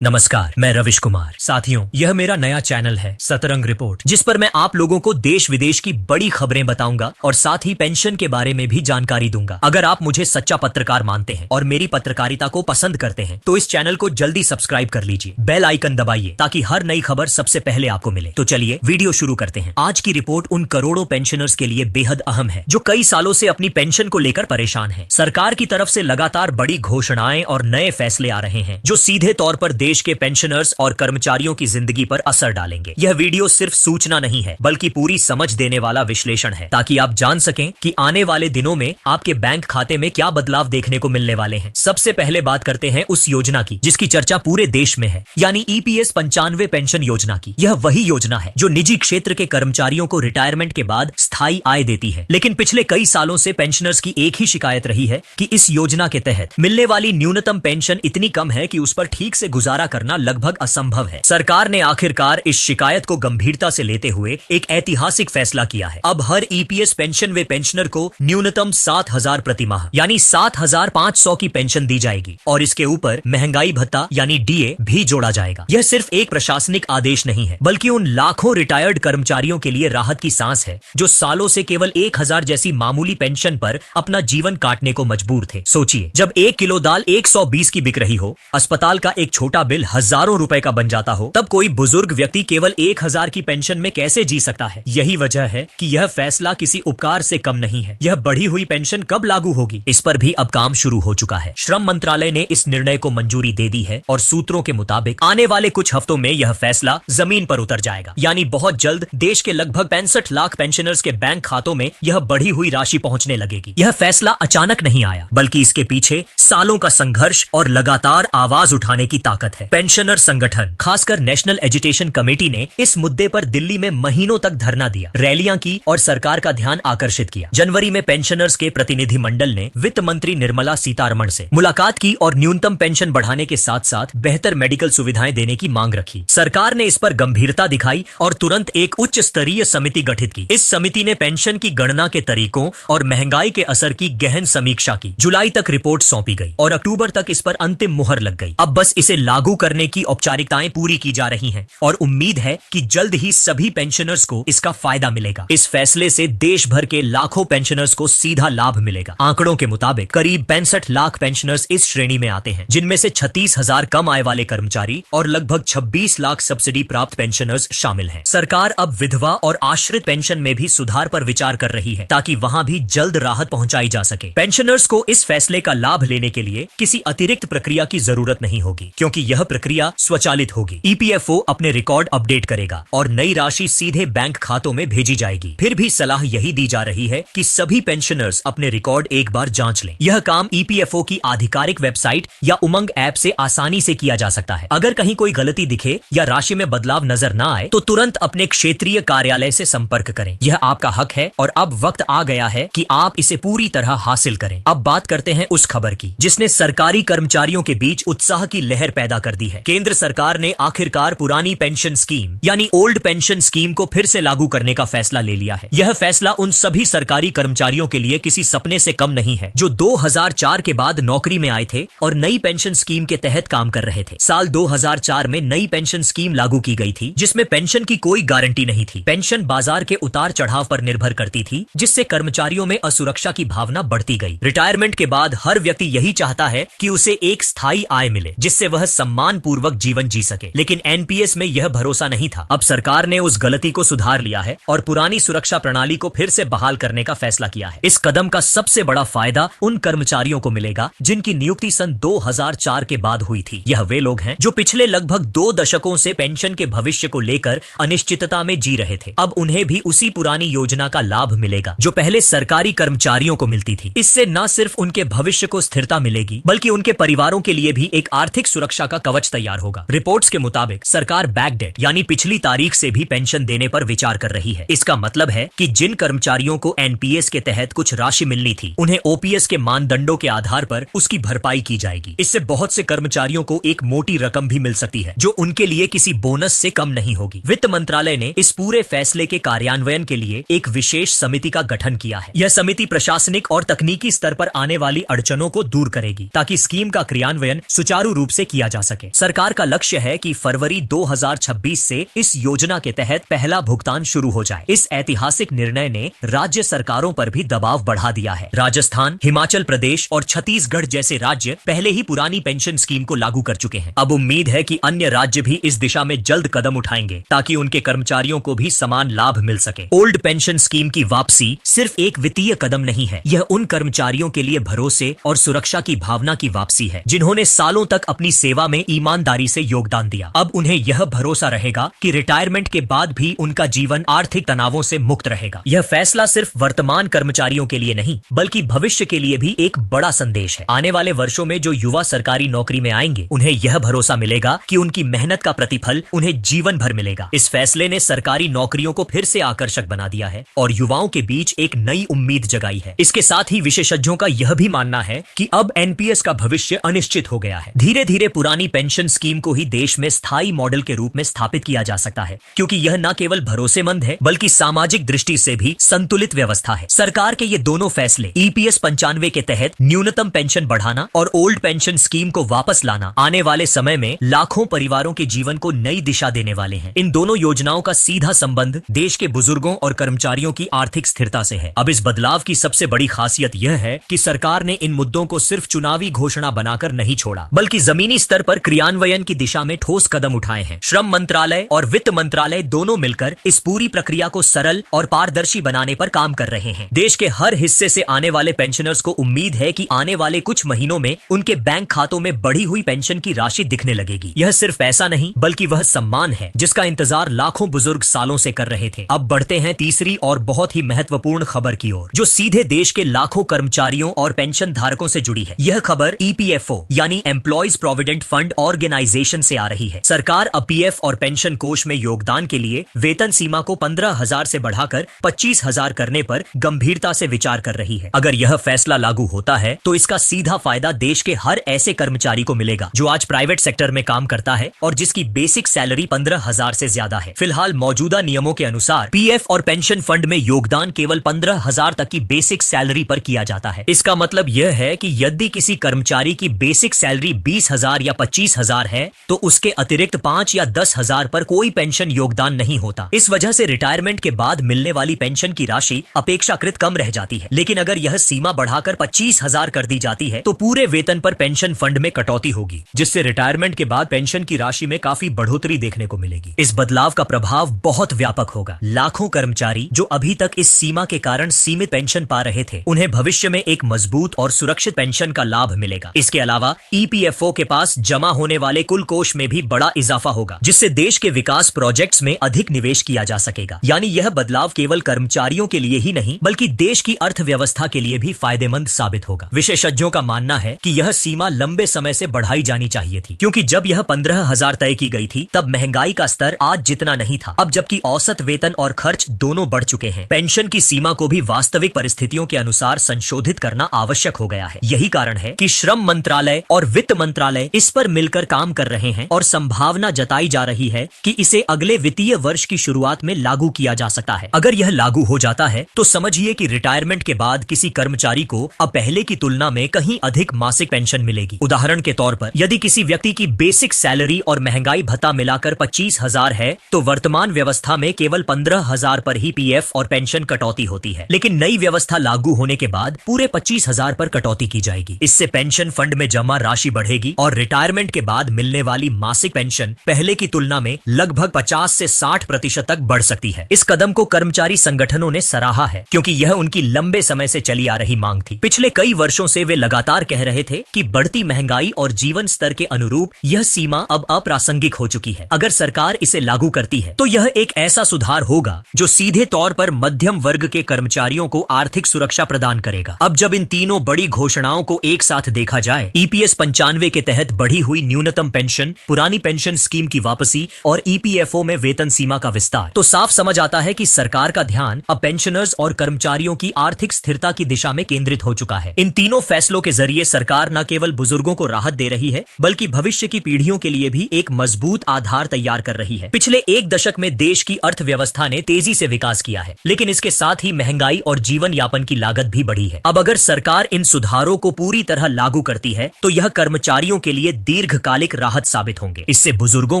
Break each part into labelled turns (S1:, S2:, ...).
S1: नमस्कार, मैं रविश कुमार। साथियों, यह मेरा नया चैनल है सतरंग रिपोर्ट, जिस पर मैं आप लोगों को देश विदेश की बड़ी खबरें बताऊंगा और साथ ही पेंशन के बारे में भी जानकारी दूंगा। अगर आप मुझे सच्चा पत्रकार मानते हैं और मेरी पत्रकारिता को पसंद करते हैं तो इस चैनल को जल्दी सब्सक्राइब कर लीजिए, बेल आइकन दबाइए ताकि हर नई खबर सबसे पहले आपको मिले। तो चलिए वीडियो शुरू करते हैं। आज की रिपोर्ट उन करोड़ों पेंशनर्स के लिए बेहद अहम है जो कई सालों से अपनी पेंशन को लेकर परेशान है। सरकार की तरफ से लगातार बड़ी घोषणाएं और नए फैसले आ रहे हैं जो सीधे तौर पर देश के पेंशनर्स और कर्मचारियों की जिंदगी पर असर डालेंगे। यह वीडियो सिर्फ सूचना नहीं है बल्कि पूरी समझ देने वाला विश्लेषण है, ताकि आप जान सकें कि आने वाले दिनों में आपके बैंक खाते में क्या बदलाव देखने को मिलने वाले हैं। सबसे पहले बात करते हैं उस योजना की जिसकी चर्चा पूरे देश में है, यानी EPS 95 पेंशन योजना की। यह वही योजना है जो निजी क्षेत्र के कर्मचारियों को रिटायरमेंट के बाद स्थायी आय देती है। लेकिन पिछले कई सालों से पेंशनर्स की एक ही शिकायत रही है कि इस योजना के तहत मिलने वाली न्यूनतम पेंशन इतनी कम है कि उस पर ठीक से गुजारा करना लगभग असंभव है। सरकार ने आखिरकार इस शिकायत को गंभीरता से लेते हुए एक ऐतिहासिक फैसला किया है। अब हर EPS पेंशन वे पेंशनर को न्यूनतम 7,000 प्रति माह यानी 7,500 की पेंशन दी जाएगी और इसके ऊपर महंगाई भत्ता यानी DA भी जोड़ा जाएगा। यह सिर्फ एक प्रशासनिक आदेश नहीं है बल्कि उन लाखों रिटायर्ड कर्मचारियों के लिए राहत की सांस है जो सालों से केवल 1,000 जैसी मामूली पेंशन पर अपना जीवन काटने को मजबूर थे। सोचिए, जब 1 किलो दाल 120 की बिक रही हो, अस्पताल का एक छोटा बिल हजारों रुपए का बन जाता हो, तब कोई बुजुर्ग व्यक्ति केवल 1,000 की पेंशन में कैसे जी सकता है। यही वजह है कि यह फैसला किसी उपकार से कम नहीं है। यह बढ़ी हुई पेंशन कब लागू होगी, इस पर भी अब काम शुरू हो चुका है। श्रम मंत्रालय ने इस निर्णय को मंजूरी दे दी है और सूत्रों के मुताबिक आने वाले कुछ हफ्तों में यह फैसला जमीन पर उतर जाएगा, यानी बहुत जल्द देश के लगभग 65 लाख पेंशनर्स के बैंक खातों में यह बढ़ी हुई राशि पहुंचने लगेगी। यह फैसला अचानक नहीं आया बल्कि इसके पीछे सालों का संघर्ष और लगातार आवाज उठाने की ताकत है। पेंशनर संगठन, खासकर नेशनल एजुटेशन कमेटी ने इस मुद्दे पर दिल्ली में महीनों तक धरना दिया, रैलियां की और सरकार का ध्यान आकर्षित किया। जनवरी में पेंशनर्स के प्रतिनिधि मंडल ने वित्त मंत्री निर्मला सीतारमण से मुलाकात की और न्यूनतम पेंशन बढ़ाने के साथ साथ बेहतर मेडिकल सुविधाएं देने की मांग रखी। सरकार ने इस पर गंभीरता दिखाई और तुरंत एक उच्च स्तरीय समिति गठित की। इस समिति ने पेंशन की गणना के तरीकों और महंगाई के असर की गहन समीक्षा की। जुलाई तक रिपोर्ट सौंपी गई और अक्टूबर तक इस पर अंतिम मुहर लग गई। अब बस इसे लागू करने की औपचारिकताएं पूरी की जा रही हैं और उम्मीद है कि जल्द ही सभी पेंशनर्स को इसका फायदा मिलेगा। इस फैसले से देश भर के लाखों पेंशनर्स को सीधा लाभ मिलेगा। आंकड़ों के मुताबिक करीब 65 लाख पेंशनर्स इस श्रेणी में आते हैं, जिनमें से 36,000 कम आय वाले कर्मचारी और लगभग 26 लाख सब्सिडी प्राप्त पेंशनर्स शामिल हैं। सरकार अब विधवा और आश्रित पेंशन में भी सुधार पर विचार कर रही है ताकि वहां भी जल्द राहत पहुंचाई जा सके। पेंशनर्स को इस फैसले का लाभ लेने के लिए किसी अतिरिक्त प्रक्रिया की जरूरत नहीं होगी, क्योंकि यह प्रक्रिया स्वचालित होगी। EPFO अपने रिकॉर्ड अपडेट करेगा और नई राशि सीधे बैंक खातों में भेजी जाएगी। फिर भी सलाह यही दी जा रही है कि सभी पेंशनर्स अपने रिकॉर्ड एक बार जांच लें। यह काम EPFO की आधिकारिक वेबसाइट या उमंग ऐप से आसानी से किया जा सकता है। अगर कहीं कोई गलती दिखे या राशि में बदलाव नजर न आए तो तुरंत अपने क्षेत्रीय कार्यालय से संपर्क करें। यह आपका हक है और अब वक्त आ गया है कि आप इसे पूरी तरह हासिल करें। अब बात करते हैं उस खबर की जिसने सरकारी कर्मचारियों के बीच उत्साह की लहर पैदा कर दी है। केंद्र सरकार ने आखिरकार पुरानी पेंशन स्कीम यानी ओल्ड पेंशन स्कीम को फिर से लागू करने का फैसला ले लिया है। यह फैसला उन सभी सरकारी कर्मचारियों के लिए किसी सपने से कम नहीं है जो 2004 के बाद नौकरी में आए थे और नई पेंशन स्कीम के तहत काम कर रहे थे। साल 2004 में नई पेंशन स्कीम लागू की गई थी जिसमें पेंशन की कोई गारंटी नहीं थी। पेंशन बाजार के उतार चढ़ाव पर निर्भर करती थी, जिससे कर्मचारियों में असुरक्षा की भावना बढ़ती गई। रिटायरमेंट के बाद हर व्यक्ति यही चाहता है कि उसे एक स्थायी आय मिले जिससे वह सम्मान पूर्वक जीवन जी सके, लेकिन NPS में यह भरोसा नहीं था। अब सरकार ने उस गलती को सुधार लिया है और पुरानी सुरक्षा प्रणाली को फिर से बहाल करने का फैसला किया है। इस कदम का सबसे बड़ा फायदा उन कर्मचारियों को मिलेगा जिनकी नियुक्ति सन 2004 के बाद हुई थी। यह वे लोग हैं जो पिछले लगभग 2 दशकों से पेंशन के भविष्य को लेकर अनिश्चितता में जी रहे थे। अब उन्हें भी उसी पुरानी योजना का लाभ मिलेगा जो पहले सरकारी कर्मचारियों को मिलती थी। इससे न सिर्फ उनके भविष्य को स्थिरता मिलेगी बल्कि उनके परिवारों के लिए भी एक आर्थिक सुरक्षा का कवच तैयार होगा। रिपोर्ट्स के मुताबिक सरकार बैकडेट यानी पिछली तारीख से भी पेंशन देने पर विचार कर रही है। इसका मतलब है कि जिन कर्मचारियों को NPS के तहत कुछ राशि मिलनी थी, उन्हें OPS के मानदंडों के आधार पर उसकी भरपाई की जाएगी। इससे बहुत से कर्मचारियों को एक मोटी रकम भी मिल सकती है जो उनके लिए किसी बोनस से कम नहीं होगी। वित्त मंत्रालय ने इस पूरे फैसले के कार्यान्वयन के लिए एक विशेष समिति का गठन किया है। यह समिति प्रशासनिक और तकनीकी स्तर पर आने वाली अड़चनों को दूर करेगी ताकि स्कीम का क्रियान्वयन सुचारू रूप से किया जा सके। सरकार का लक्ष्य है कि फरवरी 2026 से इस योजना के तहत पहला भुगतान शुरू हो जाए। इस ऐतिहासिक निर्णय ने राज्य सरकारों पर भी दबाव बढ़ा दिया है। राजस्थान, हिमाचल प्रदेश और छत्तीसगढ़ जैसे राज्य पहले ही पुरानी पेंशन स्कीम को लागू कर चुके हैं। अब उम्मीद है कि अन्य राज्य भी इस दिशा में जल्द कदम उठाएंगे ताकि उनके कर्मचारियों को भी समान लाभ मिल सके। ओल्ड पेंशन स्कीम की वापसी सिर्फ एक वित्तीय कदम नहीं है, यह उन कर्मचारियों के लिए भरोसे और सुरक्षा की भावना की वापसी है जिन्होंने सालों तक अपनी सेवा में ईमानदारी से योगदान दिया। अब उन्हें यह भरोसा रहेगा कि रिटायरमेंट के बाद भी उनका जीवन आर्थिक तनावों से मुक्त रहेगा। यह फैसला सिर्फ वर्तमान कर्मचारियों के लिए नहीं बल्कि भविष्य के लिए भी एक बड़ा संदेश है। आने वाले वर्षों में जो युवा सरकारी नौकरी में आएंगे उन्हें यह भरोसा मिलेगा कि उनकी मेहनत का प्रतिफल उन्हें जीवन भर मिलेगा। इस फैसले ने सरकारी नौकरियों को फिर से आकर्षक बना दिया है और युवाओं के बीच एक नई उम्मीद जगाई है। इसके साथ ही विशेषज्ञों का यह भी मानना है कि अब एनपीएस का भविष्य अनिश्चित हो गया है। धीरे धीरे पुरानी पेंशन स्कीम को ही देश में स्थायी मॉडल के रूप में स्थापित किया जा सकता है, क्योंकि यह न केवल भरोसेमंद है बल्कि सामाजिक दृष्टि से भी संतुलित व्यवस्था है। सरकार के ये दोनों फैसले ईपीएस 95 के तहत न्यूनतम पेंशन बढ़ाना और ओल्ड पेंशन स्कीम को वापस लाना आने वाले समय में लाखों परिवारों के जीवन को नई दिशा देने वाले हैं। इन दोनों योजनाओं का सीधा संबंध देश के बुजुर्गों और कर्मचारियों की आर्थिक स्थिरता से है। अब इस बदलाव की सबसे बड़ी खासियत यह है कि सरकार ने इन मुद्दों को सिर्फ चुनावी घोषणा बनाकर नहीं छोड़ा बल्कि जमीनी स्तर पर क्रियान्वयन की दिशा में ठोस कदम उठाए हैं। श्रम मंत्रालय और वित्त मंत्रालय दोनों मिलकर इस पूरी प्रक्रिया को सरल और पारदर्शी बनाने पर काम कर रहे हैं। देश के हर हिस्से से आने वाले पेंशनर्स को उम्मीद है कि आने वाले कुछ महीनों में उनके बैंक खातों में बढ़ी हुई पेंशन की राशि दिखने लगेगी। यह सिर्फ पैसा नहीं बल्कि वह सम्मान है जिसका इंतजार लाखों बुजुर्ग सालों से कर रहे थे। अब बढ़ते हैं तीसरी और बहुत ही महत्वपूर्ण खबर की ओर, जो सीधे देश के लाखों कर्मचारियों और पेंशन धारकों से जुड़ी है। यह खबर ईपीएफओ यानी एम्प्लॉयज प्रोविडेंट फंड ऑर्गेनाइजेशन से आ रही है। सरकार अब पीएफ और पेंशन कोष में योगदान के लिए वेतन सीमा को 15,000 से बढ़ाकर 25,000 करने पर गंभीरता से विचार कर रही है। अगर यह फैसला लागू होता है तो इसका सीधा फायदा देश के हर ऐसे कर्मचारी को मिलेगा जो आज प्राइवेट सेक्टर में काम करता है और जिसकी बेसिक सैलरी 15,000 से ज्यादा है। फिलहाल मौजूदा नियमों के अनुसार पीएफ और पेंशन फंड में योगदान केवल 15,000 तक की बेसिक सैलरी पर किया जाता है। इसका मतलब यह है कि यदि किसी कर्मचारी की बेसिक सैलरी 20,000 या 25,000 है तो उसके अतिरिक्त 5 या 10,000 पर कोई पेंशन योगदान नहीं होता। इस वजह से रिटायरमेंट के बाद मिलने वाली पेंशन की राशि अपेक्षाकृत कम रह जाती है। लेकिन अगर यह सीमा बढ़ाकर 25,000 कर दी जाती है तो पूरे वेतन पर पेंशन फंड में कटौती होगी, जिससे रिटायरमेंट के बाद पेंशन की राशि में काफी बढ़ोतरी देखने को मिलेगी। इस बदलाव का प्रभाव बहुत व्यापक होगा। लाखों कर्मचारी जो अभी तक इस सीमा के कारण सीमित पेंशन पा रहे थे, उन्हें भविष्य में एक मजबूत और सुरक्षित पेंशन का लाभ मिलेगा। इसके अलावा ईपीएफओ के पास जमा होने वाले कुल कोष में भी बड़ा इजाफा होगा, जिससे देश के विकास प्रोजेक्ट्स में अधिक निवेश किया जा सकेगा। यानी यह बदलाव केवल कर्मचारियों के लिए ही नहीं बल्कि देश की अर्थव्यवस्था के लिए भी फायदेमंद साबित होगा। विशेषज्ञों का मानना है कि यह सीमा लंबे समय से बढ़ाई जानी चाहिए थी, क्योंकि जब यह 15,000 तय की गई थी तब महंगाई का स्तर आज जितना नहीं था। अब जबकि औसत वेतन और खर्च दोनों बढ़ चुके हैं, पेंशन की सीमा को भी वास्तविक परिस्थितियों के अनुसार संशोधित करना आवश्यक हो गया है। यही कारण है कि श्रम मंत्रालय और वित्त मंत्रालय इस पर मिलकर काम कर रहे हैं और संभावना जताई जा रही है कि इसे अगले वित्तीय वर्ष की शुरुआत में लागू किया जा सकता है। अगर यह लागू हो जाता है तो समझिए कि रिटायरमेंट के बाद किसी कर्मचारी को अब पहले की तुलना में कहीं अधिक मासिक पेंशन मिलेगी। उदाहरण के तौर पर यदि किसी व्यक्ति की बेसिक सैलरी और महंगाई भत्ता मिलाकर 25,000 है तो वर्तमान व्यवस्था में केवल 15,000 पर ही पीएफ और पेंशन कटौती होती है। लेकिन नई व्यवस्था लागू होने के बाद पूरे 25,000 पर कटौती की जाएगी। इससे पेंशन फंड में जमा राशि बढ़ेगी और रिटायरमेंट के बाद मिलने वाली मासिक पेंशन पहले की तुलना में लगभग 50 से 60% तक बढ़ सकती है। इस कदम को कर्मचारी संगठनों ने सराहा है, क्योंकि यह उनकी लंबे समय से चली आ रही मांग थी। पिछले कई वर्षों से वे लगातार कह रहे थे कि बढ़ती महंगाई और जीवन स्तर के अनुरूप यह सीमा अब अप्रासंगिक हो चुकी है। अगर सरकार इसे लागू करती है तो यह एक ऐसा सुधार होगा जो सीधे तौर पर मध्यम वर्ग के कर्मचारियों को आर्थिक सुरक्षा प्रदान करेगा। अब जब इन तीनों बड़ी घोषणाओं को एक साथ देखा जाए, ईपीएस 95 के तहत बढ़ी हुई न्यूनतम पेंशन, पुरानी पेंशन स्कीम की वापसी और ईपीएफओ में वेतन सीमा का विस्तार, तो साफ समझ आता है कि सरकार का ध्यान अब पेंशनर्स और कर्मचारियों की आर्थिक स्थिरता की दिशा में केंद्रित हो चुका है। इन तीनों फैसलों के जरिए सरकार न केवल बुजुर्गों को राहत दे रही है बल्कि भविष्य की पीढ़ियों के लिए भी एक मजबूत आधार तैयार कर रही है। पिछले एक दशक में देश की अर्थव्यवस्था ने तेजी से विकास किया है, लेकिन इसके साथ ही महंगाई और जीवन यापन की लागत भी बढ़ी है। अब अगर सरकार इन सुधारों को पूरी तरह लागू करती है तो यह कर्मचारियों के लिए दीर्घकालिक राहत साबित होंगे। इससे बुजुर्गों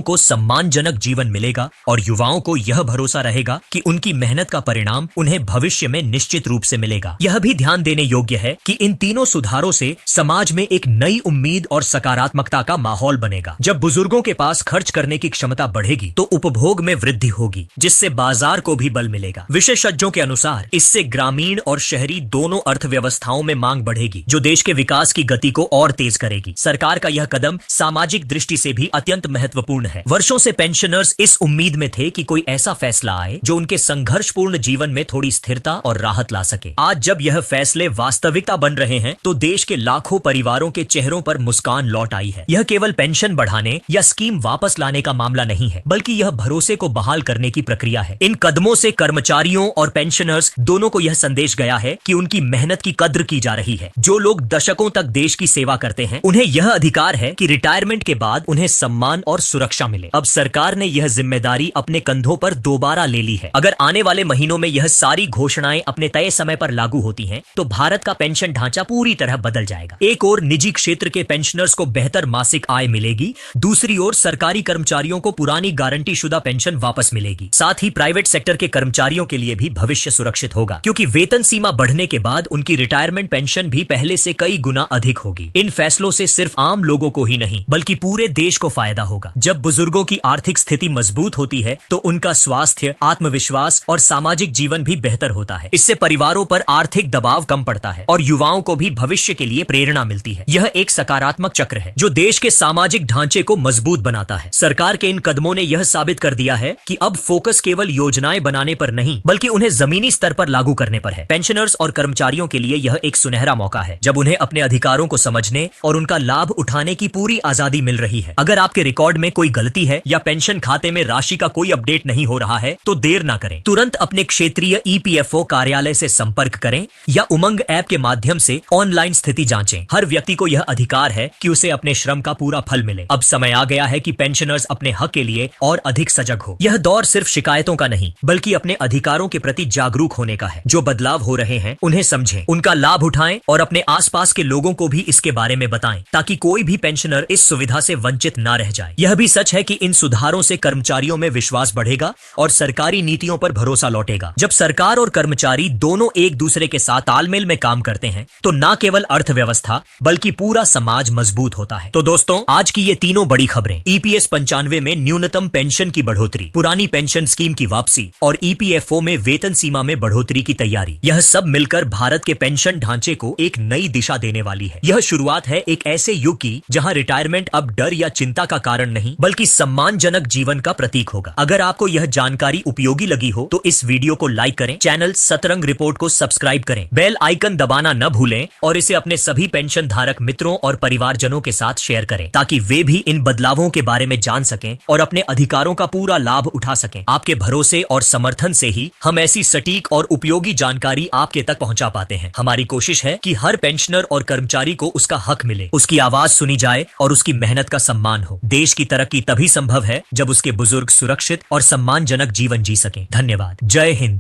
S1: को सम्मानजनक जीवन मिलेगा और युवाओं को यह भरोसा रहेगा कि उनकी मेहनत का परिणाम उन्हें भविष्य में निश्चित रूप से मिलेगा। यह भी ध्यान देने योग्य है कि इन तीनों सुधारों से समाज में एक नई उम्मीद और सकारात्मकता का माहौल बनेगा। जब बुजुर्गों के पास खर्च करने की क्षमता बढ़ेगी तो उपभोग में वृद्धि होगी, जिससे बाजार को भी बल मिलेगा। विशेषज्ञों के अनुसार इससे ग्रामीण और शहरी दोनों अर्थव्यवस्थाओं में मांग बढ़ेगी, जो देश के विकास की गति को और तेज करेगी। सरकार का यह कदम सामाजिक दृष्टि से भी अत्यंत महत्वपूर्ण है। वर्षों से पेंशनर्स इस उम्मीद में थे कि कोई ऐसा फैसला आए जो उनके संघर्षपूर्ण जीवन में थोड़ी स्थिरता और राहत ला सके। आज जब यह फैसले वास्तविकता बन रहे हैं तो देश के लाखों परिवारों के चेहरों पर मुस्कान लौट आई है। यह केवल पेंशन बढ़ाने या स्कीम वापस लाने का मामला नहीं है, बल्कि यह भरोसे को बहाल करने की प्रक्रिया है। इन कदमों से कर्मचारियों और पेंशनर्स दोनों को यह संदेश गया है कि उनकी मेहनत की कद्र की जा रही है। जो लोग दशकों तक देश की सेवा करते हैं, उन्हें यह अधिकार है कि रिटायरमेंट के बाद उन्हें सम्मान और सुरक्षा मिले। अब सरकार ने यह जिम्मेदारी अपने कंधों पर दोबारा ले ली है। अगर आने वाले महीनों में यह सारी घोषणाएं अपने तय समय पर लागू होती हैं, तो भारत का पेंशन ढांचा पूरी तरह बदल जाएगा। एक ओर निजी क्षेत्र के पेंशनर्स को बेहतर मासिक आय मिलेगी, दूसरी ओर सरकारी कर्मचारियों को पुरानी गारंटी शुदा पेंशन वापस मिलेगी। साथ ही प्राइवेट सेक्टर के कर्मचारियों के लिए भी भविष्य सुरक्षित होगा, क्योंकि वेतन सीमा बढ़ने के बाद उनकी रिटायरमेंट पेंशन भी पहले से कई गुना अधिक होगी। इन फैसलों से सिर्फ आम लोगों को ही नहीं, बल्कि पूरे देश को फायदा होगा। जब बुजुर्गों की आर्थिक स्थिति मजबूत होती है तो उनका स्वास्थ्य, आत्मविश्वास और सामाजिक जीवन भी बेहतर होता है। इससे परिवारों पर आर्थिक दबाव कम पड़ता है और युवाओं को भी भविष्य के लिए प्रेरणा मिलती है। यह एक सकारात्मक चक्र है जो देश के सामाजिक ढांचे को मजबूत बनाता है। सरकार के इन कदमों ने यह साबित कर दिया है कि अब फोकस केवल योजनाएं बनाने पर नहीं, बल्कि उन्हें जमीनी स्तर पर लागू करने पर है। पेंशनर्स और कर्मचारियों के लिए यह एक सुनहरा मौका है, जब उन्हें अपने अधिकारों को समझने और उनका लाभ उठाने की पूरी आजादी मिल रही है। अगर आपके रिकॉर्ड में कोई गलती है या पेंशन खाते में राशि का कोई अपडेट नहीं हो रहा है, तो देर ना करें। तुरंत अपने क्षेत्रीय ईपीएफओ कार्यालय से संपर्क करें या उमंग ऐप के माध्यम से ऑनलाइन स्थिति जांचें। हर व्यक्ति को यह अधिकार है कि उसे अपने श्रम का पूरा फल मिले। अब समय आ गया है कि पेंशनर्स अपने हक के लिए और अधिक सजग हो। यह दौर सिर्फ शिकायतों का नहीं, बल्कि अपने अधिकारों के प्रति जागरूक होने का है। जो बदलाव हो रहे हैं उन्हें समझें, उनका लाभ उठाएं और अपने आसपास के लोगों को भी इसके बारे में बताएं, ताकि कोई भी पेंशनर इस सुविधा से वंचित ना रह जाए। यह भी सच है कि इन सुधारों से कर्मचारियों में विश्वास बढ़ेगा और सरकारी नीतियों पर भरोसा लौटेगा। जब सरकार और कर्मचारी दोनों एक दूसरे के साथ तालमेल में काम करते हैं, तो न केवल अर्थव्यवस्था बल्कि पूरा समाज मजबूत होता है। तो दोस्तों, आज की ये तीनों बड़ी खबरें, ईपीएस 95 में न्यूनतम पेंशन की बढ़ोतरी, पुरानी पेंशन स्कीम की वापसी और ईपीएफओ में वेतन सीमा में बढ़ोतरी की तैयारी, यह सब मिलकर भारत के पेंशन ढांचे को एक नई दिशा देने वाली है। यह शुरुआत है एक ऐसे युग की जहां रिटायरमेंट अब डर या चिंता का कारण नहीं, बल्कि सम्मानजनक जीवन का प्रतीक होगा। अगर आपको यह जानकारी उपयोगी लगी हो तो इस वीडियो को लाइक करें, चैनल सतरंग रिपोर्ट को सब्सक्राइब करें, बेल आइकन दबाना न भूलें और इसे अपने सभी पेंशन धारक मित्रों और परिवारजनों के साथ शेयर करें, ताकि वे भी इन बदलावों के बारे में जान सकें और अपने अधिकारों का पूरा लाभ उठा सकें। आपके भरोसे और समर्थन से ही हम ऐसी सटीक और उपयोगी जानकारी आपके तक पहुंचा पाते हैं। हमारी कोशिश है कि हर पेंशनर और कर्मचारी को उसका हक मिले, उसकी आवाज सुनी जाए और उसकी मेहनत का सम्मान हो। देश की तरक्की तभी संभव है जब उसके बुजुर्ग सुरक्षित और सम्मानजनक जीवन जी सकें। धन्यवाद। जय हिंद।